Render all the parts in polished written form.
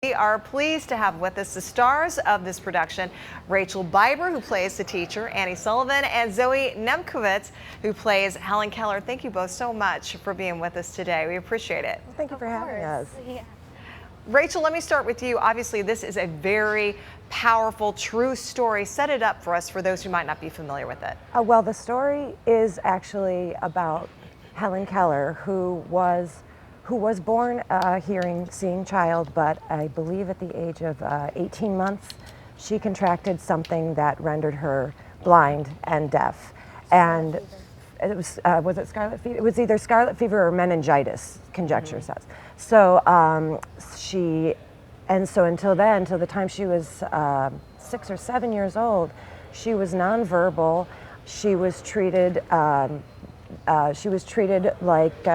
We are pleased to have with us the stars of this production, Rachel Biber, who plays the teacher, Annie Sullivan, and Zoe Nemkowitz, who plays Helen Keller. Thank you both so much for being with us today. We appreciate it. Well, thank you for having us. Yeah. Rachel, let me start with you. Obviously, this is a very powerful, true story. Set it up for us, for those who might not be familiar with it. Well, the story is actually about Helen Keller, who was born a seeing child, but I believe at the age of 18 months, she contracted something that rendered her blind and deaf. And it was it scarlet fever? It was either scarlet fever or meningitis, conjecture says. So until the time she was 6 or 7 years old, she was nonverbal. She was treated like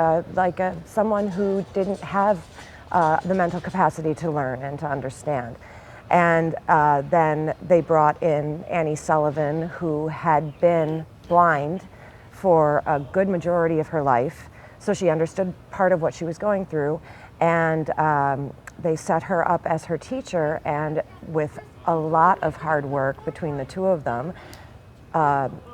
someone who didn't have the mental capacity to learn and to understand. And then they brought in Annie Sullivan, who had been blind for a good majority of her life, so she understood part of what she was going through. And they set her up as her teacher, and with a lot of hard work between the two of them,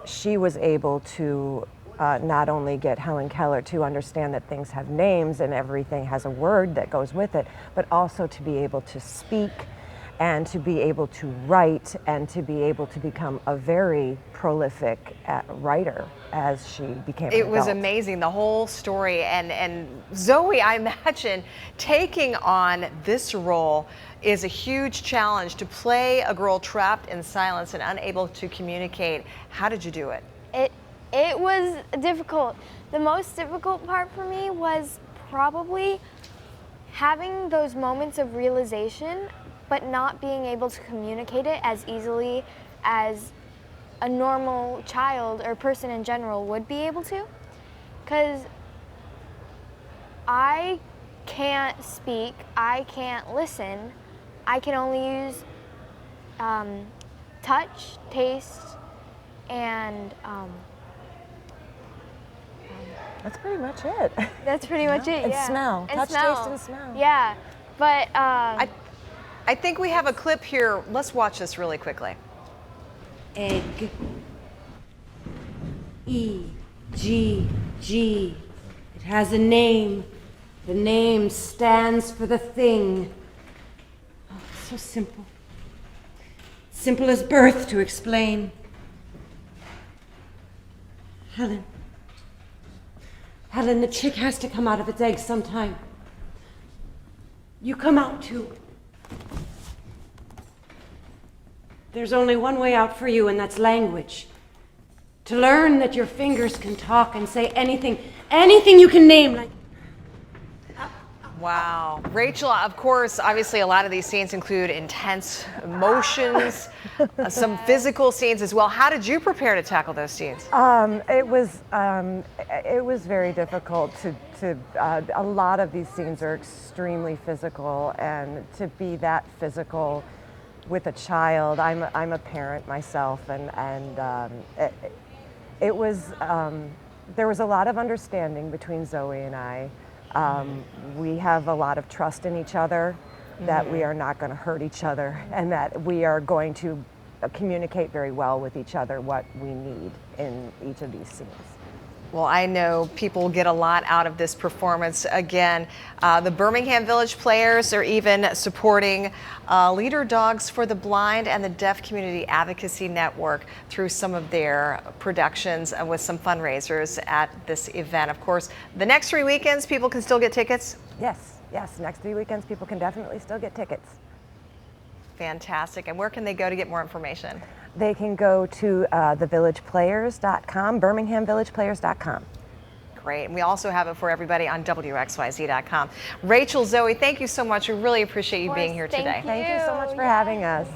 she was able to not only get Helen Keller to understand that things have names and everything has a word that goes with it, but also to be able to speak and to be able to write and to be able to become a very prolific writer as she became an adult. It was amazing, the whole story. And Zoe, I imagine taking on this role is a huge challenge, to play a girl trapped in silence and unable to communicate. How did you do it? It was difficult. The most difficult part for me was probably having those moments of realization, but not being able to communicate it as easily as a normal child or person in general would be able to. Because I can't speak, I can't listen, I can only use touch, taste, and that's pretty much it. that's pretty much it, And yeah. smell. And Touch, smell. taste, and smell. Yeah, but I think we have a clip here. Let's watch this really quickly. Egg. E-G-G. It has a name. The name stands for the thing. Oh, it's so simple. Simple as birth to explain. Helen, the chick has to come out of its egg sometime. You come out too. There's only one way out for you, and that's language. To learn that your fingers can talk and say anything you can name, like. Wow. Rachel, of course, obviously a lot of these scenes include intense emotions, some physical scenes as well. How did you prepare to tackle those scenes? It was very difficult a lot of these scenes are extremely physical, and to be that physical with a child, I'm a parent myself, and there was a lot of understanding between Zoe and I. We have a lot of trust in each other, that we are not going to hurt each other, and that we are going to communicate very well with each other what we need in each of these scenes. Well, I know people get a lot out of this performance. Again, the Birmingham Village Players are even supporting Leader Dogs for the Blind and the Deaf Community Advocacy Network through some of their productions and with some fundraisers at this event. Of course, the next 3 weekends, people can still get tickets? Yes, next 3 weekends people can definitely still get tickets. Fantastic. And where can they go to get more information? They can go to thevillageplayers.com, birminghamvillageplayers.com. Great. And we also have it for everybody on WXYZ.com. Rachel, Zoe, thank you so much. We really appreciate you being here today. Thank you so much for having us.